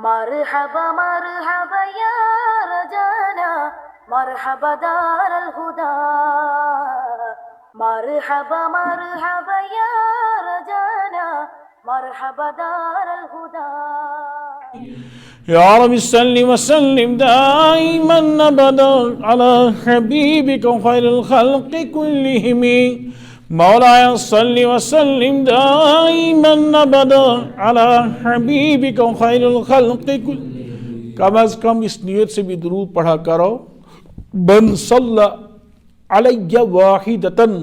مرحبا مرحبا یا رجانا مرحبا دار الہدا مرحبا مرحبا یا رجانا مرحبا دار الہدا یا رب صل وسلم دائما ابدا على حبيبك خير الخلق كلهم مولاي صل وسلم دائما ابدا على حبيبك خير الخلق كلهم کم از کم اس نیت سے بھی درود پڑھا کرو من صلی علی واحدتن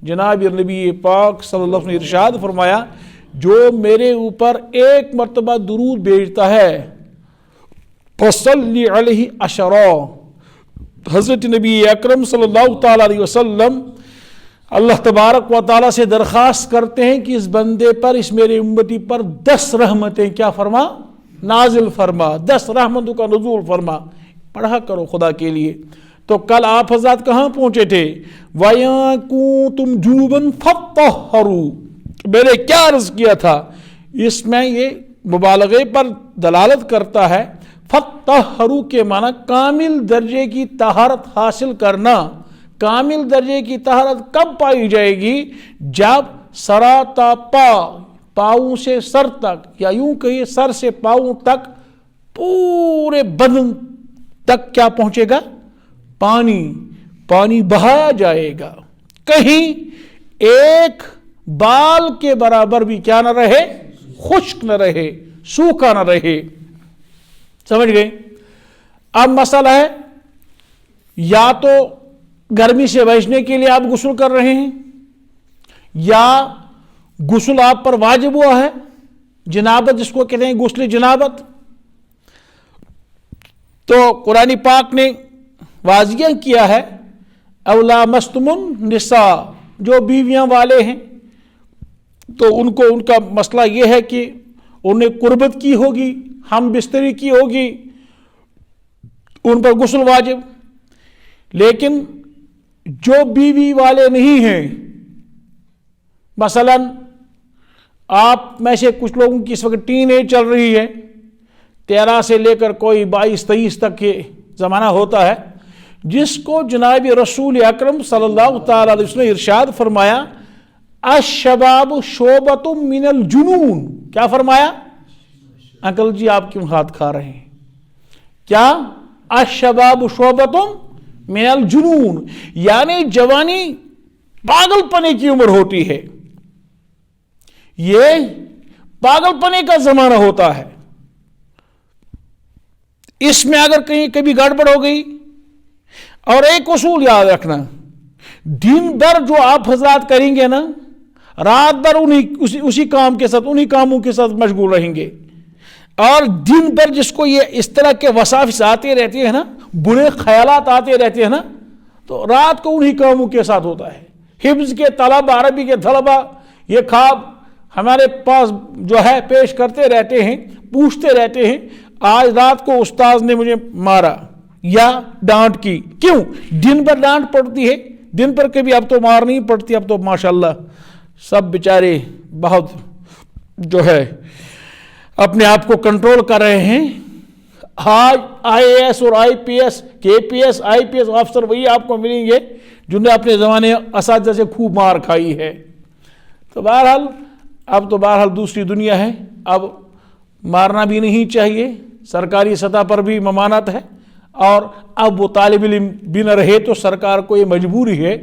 جناب نبی پاک صلی اللہ علیہ وسلم نے ارشاد فرمایا جو میرے اوپر ایک مرتبہ درود بھیجتا ہے فصلی علیہ عشرا حضرت نبی اکرم صلی اللہ تعالی علیہ وسلم اللہ تبارک و تعالی سے درخواست کرتے ہیں کہ اس بندے پر اس میرے امتی پر 10 رحمتیں کیا فرما نازل فرما 10 رحمتوں کا نزول فرما پڑھا کرو خدا کے لیے. تو کل آپ حضرات کہاں پہنچے تھے وَيَا كُنْتُمْ جُنُوبًا فَاطَّهَّرُوا میں نے کیا عرض کیا تھا اس میں یہ مبالغے پر دلالت کرتا ہے. فَاطَّهَّرُوا کے معنی کامل درجے کی طہارت حاصل کرنا. کامل درجے کی طہارت کب پائی جائے گی جب سرا تا پاؤں سے سر تک یا یوں کہیے سر سے پاؤں تک پورے بدن تک کیا پہنچے گا پانی بہایا جائے گا. کہیں ایک بال کے برابر بھی کیا نہ رہے خشک نہ رہے سوکھا نہ رہے. سمجھ گئے. اب مسئلہ ہے یا تو گرمی سے بچنے کے لیے آپ غسل کر رہے ہیں یا غسل آپ پر واجب ہوا ہے جنابت جس کو کہتے ہیں غسل جنابت. تو قرآن پاک نے واضح کیا ہے او لامستم النساء جو بیویاں والے ہیں تو ان کا مسئلہ یہ ہے کہ انہیں قربت کی ہوگی ہم بستری کی ہوگی ان پر غسل واجب. لیکن جو بیوی والے نہیں ہیں مثلا آپ میں سے کچھ لوگوں کی اس وقت ٹین ایج چل رہی ہے 13 سے لے کر کوئی 22-23 تک یہ زمانہ ہوتا ہے جس کو جناب رسول اکرم صلی اللہ تعالی علیہ وسلم نے ارشاد فرمایا الشباب شعبۃ من الجنون. کیا فرمایا انکل جی آپ کیوں ہاتھ کھا رہے ہیں کیا الشباب شعبۃ من الجنون یعنی جوانی پاگل پنے کی عمر ہوتی ہے. یہ پاگل پنے کا زمانہ ہوتا ہے. اس میں اگر کہیں کبھی گڑبڑ ہو گئی اور ایک اصول یاد رکھنا دن بھر جو آپ حضرات کریں گے نا رات بھر اسی کام کے ساتھ انہی کاموں کے ساتھ مشغول رہیں گے اور دن بھر جس کو یہ اس طرح کے وساوس آتے رہتے ہیں نا برے خیالات آتے رہتے ہیں نا تو رات کو انہی کاموں کے ساتھ ہوتا ہے. حفظ کے طلبہ عربی کے طلبہ یہ خواب ہمارے پاس جو ہے پیش کرتے رہتے ہیں پوچھتے رہتے ہیں آج رات کو استاذ نے مجھے مارا یا ڈانٹ کی. کیوں دن بھر ڈانٹ پڑتی ہے دن پر کبھی اب تو مار نہیں پڑتی اب تو ماشاءاللہ سب بیچارے بہت جو ہے اپنے آپ کو کنٹرول کر رہے ہیں. آج IAS اور IPS KPS IPS افسر وہی آپ کو ملیں گے جنہوں نے اپنے زمانے اساتذہ سے خوب مار کھائی ہے. تو بہرحال اب تو بہرحال دوسری دنیا ہے اب مارنا بھی نہیں چاہیے سرکاری سطح پر بھی ممانعت ہے اور اب وہ طالب علم بھی نہ رہے تو سرکار کو یہ مجبوری ہے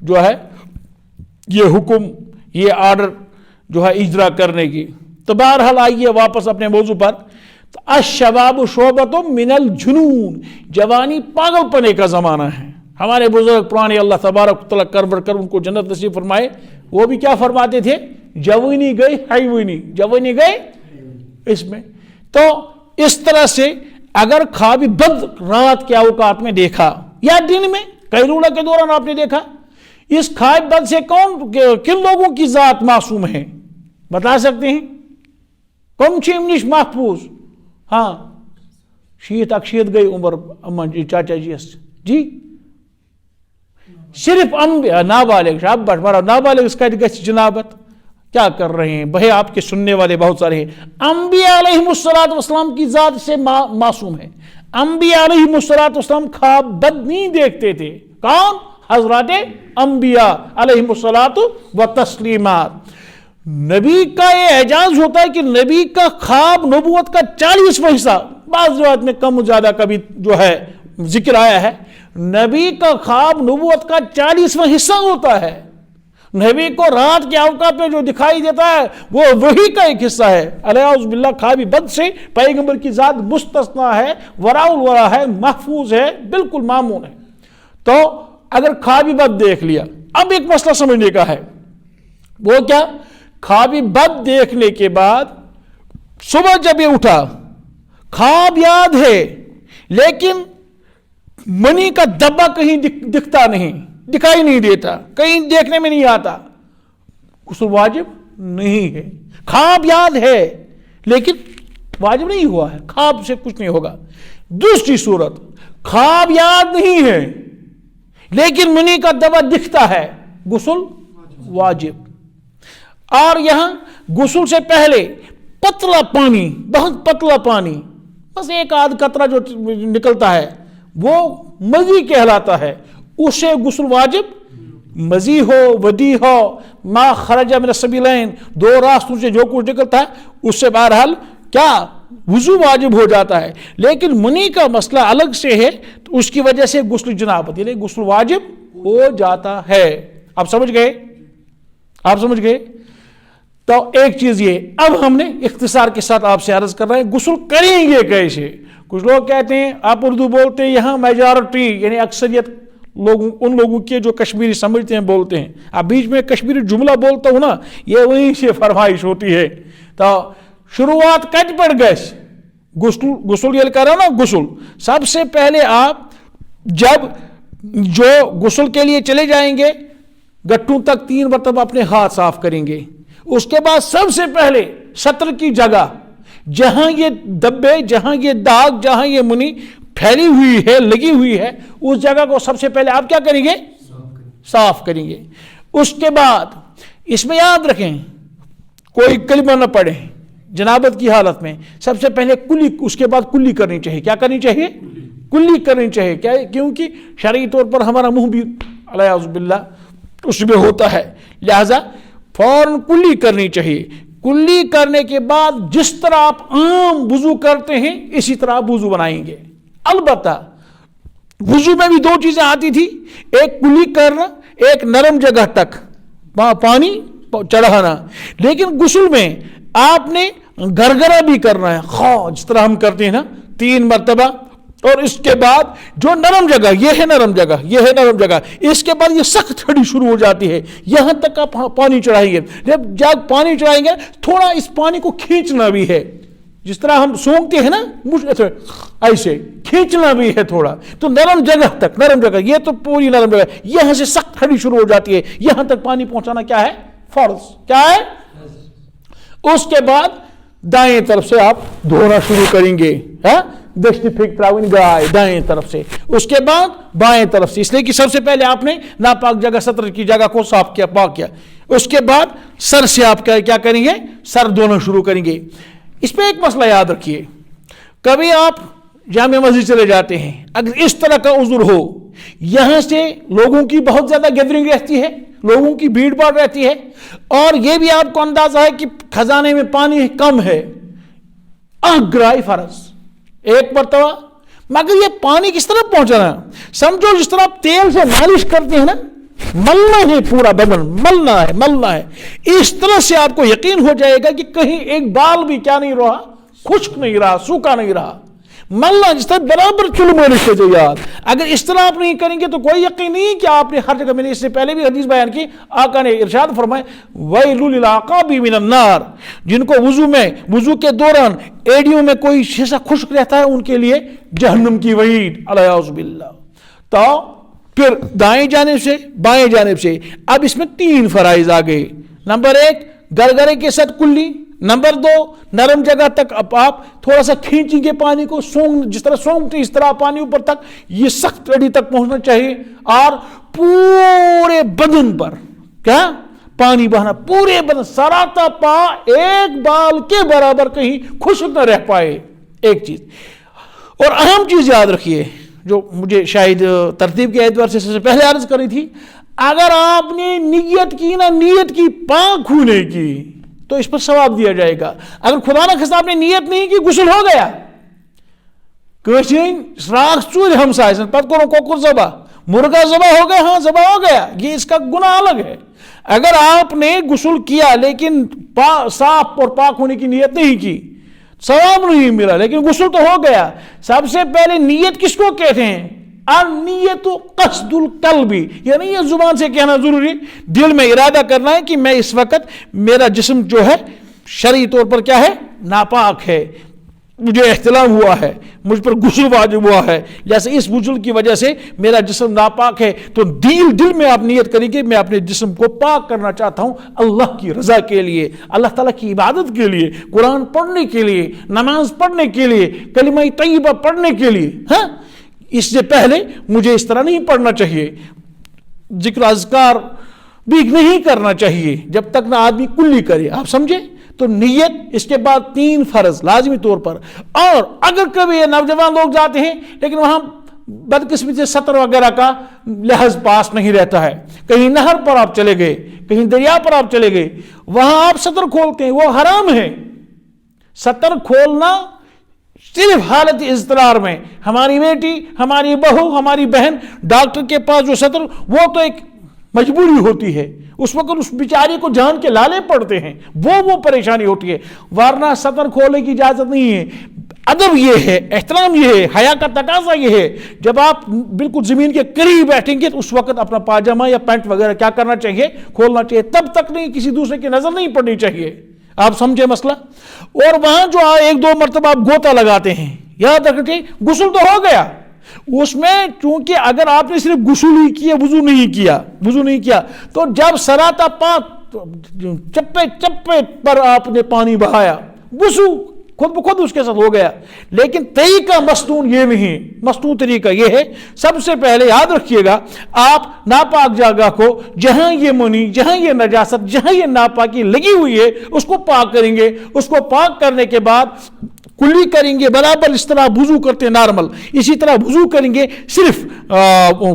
جو ہے یہ حکم یہ آرڈر جو ہے اجرا کرنے کی. تو بہرحال آئیے واپس اپنے موضوع پر. تو الشباب شعبۃ من الجنون جوانی پاگل پنے کا زمانہ ہے. ہمارے بزرگ پرانے اللہ تبارک تعالیٰ کر ان کو جنت نصیب فرمائے وہ بھی کیا فرماتے تھے جوانی گئی حیوانی جوانی گئی اس میں. تو اس طرح سے اگر خواب بد رات کے اوقات میں دیکھا یا دن میں قیلولہ کے دوران آپ نے دیکھا اس خواب بد سے کن لوگوں کی ذات معصوم ہے بتا سکتے ہیں کم چیمنش محفوظ. ہاں شیت اکشیت گئی عمر اما جی چاچا جی صرف نابالغ شاب بڑھ نابالغ اس کا گژھِ جنابت کیا کر رہے ہیں بھائی؟ آپ کے سننے والے بہت سارے ہیں. انبیاء علیہم کی ذات سے معصوم ہے. انبیاء علیہم خواب بد نہیں دیکھتے تھے. کون؟ حضرات انبیاء علیہم و تسلیمات. نبی کا یہ اعجاز ہوتا ہے کہ نبی کا خواب نبوت کا 40واں حصہ، بعض روایت میں کم زیادہ کبھی جو ہے ذکر آیا ہے، نبی کا خواب نبوت کا 40واں حصہ ہوتا ہے. نبی کو رات کے اوقات پہ جو دکھائی دیتا ہے وہ وہی کا ایک حصہ ہے. الیاذ باللہ خواب بد سے پیغمبر کی ذات مستثنا ہے، وراء الورا ہے، محفوظ ہے، بالکل معمون ہے. تو اگر خواب بد دیکھ لیا، اب ایک مسئلہ سمجھنے کا ہے. وہ کیا؟ خواب بد دیکھنے کے بعد صبح جب یہ اٹھا، خواب یاد ہے لیکن منی کا دبا کہیں دکھتا نہیں، دکھائی نہیں دیتا، کہیں دیکھنے میں نہیں آتا، غسل واجب نہیں ہے. خواب یاد ہے لیکن واجب نہیں ہوا ہے، خواب سے کچھ نہیں ہوگا. دوسری صورت، خواب یاد نہیں ہے لیکن منی کا دبا دکھتا ہے، غسل واجب. اور یہاں غسل سے پہلے پتلا پانی، بہت پتلا پانی، بس ایک آدھ قطرہ جو نکلتا ہے وہ مزی کہلاتا ہے، اس سے غسل واجب. مزی ہو، ودی ہو، ما خرج من السبیلین، دو راستوں سے جو کچھ نکلتا ہے اس سے بہرحال کیا وضو واجب ہو جاتا ہے. لیکن منی کا مسئلہ الگ سے ہے، تو اس کی وجہ سے غسل جنابت یعنی غسل واجب ہو جاتا ہے. آپ سمجھ گئے؟ آپ سمجھ گئے؟ تو ایک چیز یہ، اب ہم نے اختصار کے ساتھ آپ سے عرض کر رہے ہیں غسل کریں گے کیسے. کچھ لوگ کہتے ہیں، آپ اردو بولتے ہیں، یہاں میجارٹی یعنی اکثریت لوگوں، ان لوگوں کے جو کشمیری سمجھتے ہیں بولتے ہیں. اب بیچ میں کشمیری جملہ بولتا ہوں نا، یہ وہیں سے فرمائش ہوتی ہے. تو شروعات کٹ پڑ گئے غسل یہ کرو نا. غسل سب سے پہلے آپ جب جو غسل کے لیے چلے جائیں گے، گٹھوں تک 3 مرتبہ اپنے ہاتھ صاف کریں گے. اس کے بعد سب سے پہلے سطر کی جگہ، جہاں یہ دبے، جہاں یہ داغ، جہاں یہ منی پھیلی ہوئی ہے، لگی ہوئی ہے، اس جگہ کو سب سے پہلے آپ کیا کریں گے؟ صاف کریں گے. اس کے بعد اس میں یاد رکھیں کوئی کلمہ نہ پڑھیں جنابت کی حالت میں. سب سے پہلے کلی، اس کے بعد کلی کرنی چاہیے. کیا کرنی چاہیے؟ کلی کرنی چاہیے. کیا؟ کیونکہ شرعی طور پر ہمارا منہ بھی الیاذ باللہ اس میں ہوتا ہے، لہذا فوراً کلی کرنی چاہیے. کلی کرنے کے بعد جس طرح آپ عام وضو کرتے ہیں اسی طرح آپ وضو بنائیں گے. البتہ وضو میں بھی 2 چیزیں آتی تھی، ایک کلی کرنا، ایک نرم جگہ تک پانی چڑھانا. لیکن غسل میں آپ نے گرگرا بھی کرنا ہے، جس طرح ہم کرتے ہیں نا 3 مرتبہ. اور اس کے بعد جو نرم جگہ، یہ ہے نرم جگہ، یہ ہے نرم جگہ، اس کے بعد یہ سخت ہڈی شروع ہو جاتی ہے، یہاں تک آپ پانی چڑھائیں گے. جب پانی چڑھائیں گے تھوڑا اس پانی کو کھینچنا بھی ہے، جس طرح ہم سونگتے ہیں نا ایسے کھینچنا بھی ہے تھوڑا. تو نرم جگہ تک، نرم جگہ، یہ تو پوری نرم جگہ، یہاں سے سخت ہڈی شروع ہو جاتی ہے، یہاں تک پانی پہنچانا کیا ہے؟ فرض. کیا ہے؟ اس کے بعد دائیں طرف سے آپ دھونا شروع کریں گے، دشت پھک تراؤن گائے دائیں طرف سے. اس کے بعد بائیں طرف سے، اس لیے کہ سب سے پہلے آپ نے ناپاک جگہ سطر کی جگہ کو صاف کیا، پاک کیا. اس کے بعد سر سے آپ کیا کریں گے؟ سر دھونا شروع کریں گے. اس پہ ایک مسئلہ یاد رکھیے، کبھی آپ جامع مسجد چلے جاتے ہیں، اگر اس طرح کا عذر ہو، یہاں سے لوگوں کی بہت زیادہ گیدرنگ رہتی ہے، لوگوں کی بھیڑ بھاڑ رہتی ہے، اور یہ بھی آپ کو اندازہ ہے کہ خزانے میں پانی کم ہے، آنکھ گرائی فرض ایک مرتبہ، مگر یہ پانی کس طرح پہنچنا ہے؟ سمجھو جس طرح آپ تیل سے مالش کرتے ہیں نا، ملنا ہے، پورا بدن ملنا ہے، ملنا ہے. اس طرح سے آپ کو یقین ہو جائے گا کہ کہیں ایک بال بھی کیا نہیں رہا، خشک نہیں رہا، سوکھا نہیں رہا. ملنا جس طرح برابر چلو مالش کے یاد. اگر اس طرح آپ نہیں کریں گے تو کوئی یقین نہیں کہ آپ نے ہر جگہ، میں نے اس سے پہلے بھی حدیث بیان کی، آقا نے ارشاد فرمائے وَيْلُ لِلْعَقَابِ مِنَ النَّارِ، جن کو وضو کے دوران ایڑیوں میں کوئی حصہ خشک رہتا ہے ان کے لیے جہنم کی وعید، الیاذ باللہ. تو پھر دائیں جانب سے، بائیں جانب سے. اب اس میں 3 فرائض آ گئے. نمبر 1 گرگرے کے ساتھ کلی. نمبر 2 نرم جگہ تک آپ تھوڑا سا کھینچیں گے پانی کو، جس طرح سونگتے اس طرح پانی اوپر تک، یہ سخت ہڈی تک پہنچنا چاہیے. اور پورے بدن پر، کیا پانی بہنا پورے بدن سراتا پا ایک بال کے برابر کہیں خشک نہ رہ پائے. ایک چیز اور اہم چیز یاد رکھیے جو مجھے شاید ترتیب کے اعتبار سے سب سے پہلے عرض کری تھی، اگر آپ نے نیت کی نا، نیت کی پاک ہونے کی، تو اس پر ثواب دیا جائے گا. اگر خدا نہ خواستہ آپ نے نیت نہیں کی، غسل ہو گیا، راک چور ہمسائے سن پت کرو کوکر ذبح، مرغا ذبح ہو گیا، ہاں ذبح ہو گیا، یہ اس کا گناہ الگ ہے. اگر آپ نے غسل کیا لیکن صاف اور پاک ہونے کی نیت نہیں کی، ثواب نہیں ملا، لیکن غسل تو ہو گیا. سب سے پہلے نیت کس کو کہتے ہیں؟ النیت قصد القلب، یعنی یہ زبان سے کہنا ضروری، دل میں ارادہ کرنا ہے کہ میں اس وقت میرا جسم جو ہے شرعی طور پر کیا ہے؟ ناپاک ہے، مجھے احتلام ہوا ہے، مجھ پر غسل واجب ہوا ہے، جیسے اس غسل کی وجہ سے میرا جسم ناپاک ہے. تو دل میں آپ نیت کریں گے میں اپنے جسم کو پاک کرنا چاہتا ہوں اللہ کی رضا کے لیے، اللہ تعالیٰ کی عبادت کے لیے، قرآن پڑھنے کے لیے، نماز پڑھنے کے لیے، کلمہ طیبہ پڑھنے کے لیے. ہاں، اس سے پہلے مجھے اس طرح نہیں پڑھنا چاہیے، ذکر اذکار بھی نہیں کرنا چاہیے جب تک نہ آدمی کلی کرے. آپ سمجھے؟ تو نیت، اس کے بعد 3 فرض لازمی طور پر. اور اگر کبھی یہ نوجوان لوگ جاتے ہیں لیکن وہاں بدقسمتی سے سطر وغیرہ کا لحاظ پاس نہیں رہتا ہے، کہیں نہر پر آپ چلے گئے، کہیں دریا پر آپ چلے گئے، وہاں آپ سطر کھولتے ہیں، وہ حرام ہے. سطر کھولنا صرف حالت اضطرار میں. ہماری بیٹی، ہماری بہو، ہماری بہن ڈاکٹر کے پاس جو سطر، وہ تو ایک مجبوری ہوتی ہے، اس وقت اس بیچاری کو جان کے لالے پڑتے ہیں، وہ پریشانی ہوتی ہے، ورنہ سطر کھولنے کی اجازت نہیں ہے. ادب یہ ہے، احترام یہ ہے، حیا کا تقاضا یہ ہے، جب آپ بالکل زمین کے قریب بیٹھیں گے تو اس وقت اپنا پاجامہ یا پینٹ وغیرہ کیا کرنا چاہیے؟ کھولنا چاہیے. تب تک نہیں، کسی دوسرے کی نظر نہیں پڑنی چاہیے. آپ سمجھے مسئلہ؟ اور وہاں جو 1-2 مرتبہ آپ گوتا لگاتے ہیں، یاد رکھیں غسل تو ہو گیا، اس میں چونکہ اگر آپ نے صرف غسل ہی کیا، وضو نہیں کیا تو جب سراتا پاک چپے پر آپ نے پانی بہایا، وضو خود بخود اس کے ساتھ ہو گیا. لیکن طریقہ مستون یہ نہیں، مستون طریقہ یہ ہے، سب سے پہلے یاد رکھیے گا، آپ ناپاک جگہ کو، جہاں یہ منی، جہاں یہ نجاست، جہاں یہ ناپاکی لگی ہوئی ہے، اس کو پاک کریں گے. اس کو پاک کرنے کے بعد کلی کریں گے، برابر اس طرح وضو کرتے نارمل، اسی طرح وضو کریں گے. صرف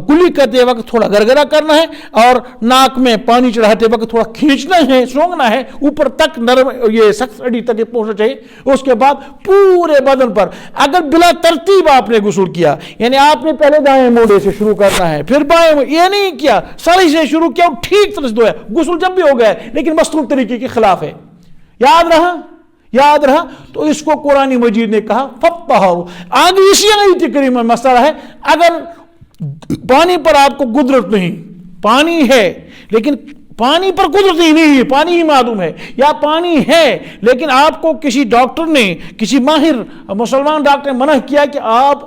کلی کرتے وقت تھوڑا گرگرا کرنا ہے، اور ناک میں پانی چڑھاتے وقت تھوڑا کھینچنا ہے، سونگنا ہے اوپر تک، نرم یہ سخت اڑی تک پہنچنا چاہیے. اس کے بعد پورے بدن پر، اگر بلا ترتیب آپ نے غسل کیا، یعنی آپ نے پہلے دائیں موڑے سے شروع کرنا ہے، پھر بائیں، یہ نہیں کیا، ساری سے شروع کیا، ٹھیک طرح سے دھویا. غسل جب بھی ہو گیا لیکن مستور طریقے کے خلاف ہے. یاد رہا تو اس کو قرآن مجید نے کہا فَطَّهَرُوا. آگے اسی آیت کریم میں مسئلہ ہے، اگر پانی پر آپ کو قدرت نہیں، پانی ہے لیکن پانی پر قدرت ہی نہیں ہے، پانی ہی معدوم ہے، یا پانی ہے لیکن آپ کو کسی ڈاکٹر نے، کسی ماہر مسلمان ڈاکٹر نے منع کیا کہ آپ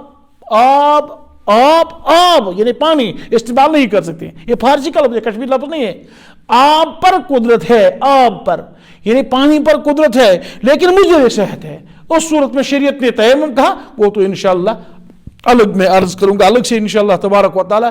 یعنی پانی استعمال نہیں کر سکتے. یہ فارسی کا لفظ ہے، کشمیری لفظ نہیں ہے. آپ پر قدرت ہے، آپ پر یعنی پانی پر قدرت ہے لیکن مجھے صحت ہے، اس صورت میں شریعت نے تیمم کہا. وہ تو انشاءاللہ الگ میں عرض کروں گا، الگ سے انشاءاللہ تبارک و تعالی.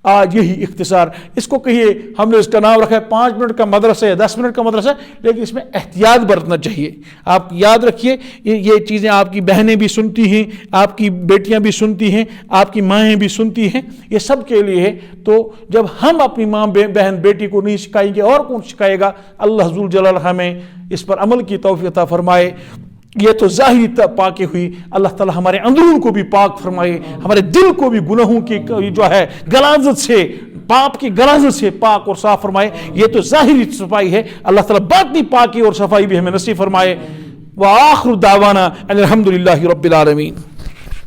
آج یہی اختصار، اس کو کہیے ہم نے اس کا نام رکھا ہے 5 منٹ کا مدرسہ ہے، 10 منٹ کا مدرسہ، لیکن اس میں احتیاط برتنا چاہیے. آپ یاد رکھیے یہ چیزیں آپ کی بہنیں بھی سنتی ہیں، آپ کی بیٹیاں بھی سنتی ہیں، آپ کی مائیں بھی سنتی ہیں، یہ سب کے لیے ہے. تو جب ہم اپنی ماں بہن بیٹی کو نہیں سکھائیں گے اور کون سکھائے گا؟ اللہ ذوالجلال ہمیں اس پر عمل کی توفیق عطا فرمائے. یہ تو ظاہری پاکی ہوئی، اللہ تعالی ہمارے اندرون کو بھی پاک فرمائے، ہمارے دل کو بھی گناہوں کی جو ہے غلاظت سے، پاپ کی غلاظت سے پاک اور صاف فرمائے. یہ تو ظاہری صفائی ہے، اللہ تعالی باطنی پاکی اور صفائی بھی ہمیں نصیب فرمائے. وآخر دعوانا ان الحمد للہ رب العالمین.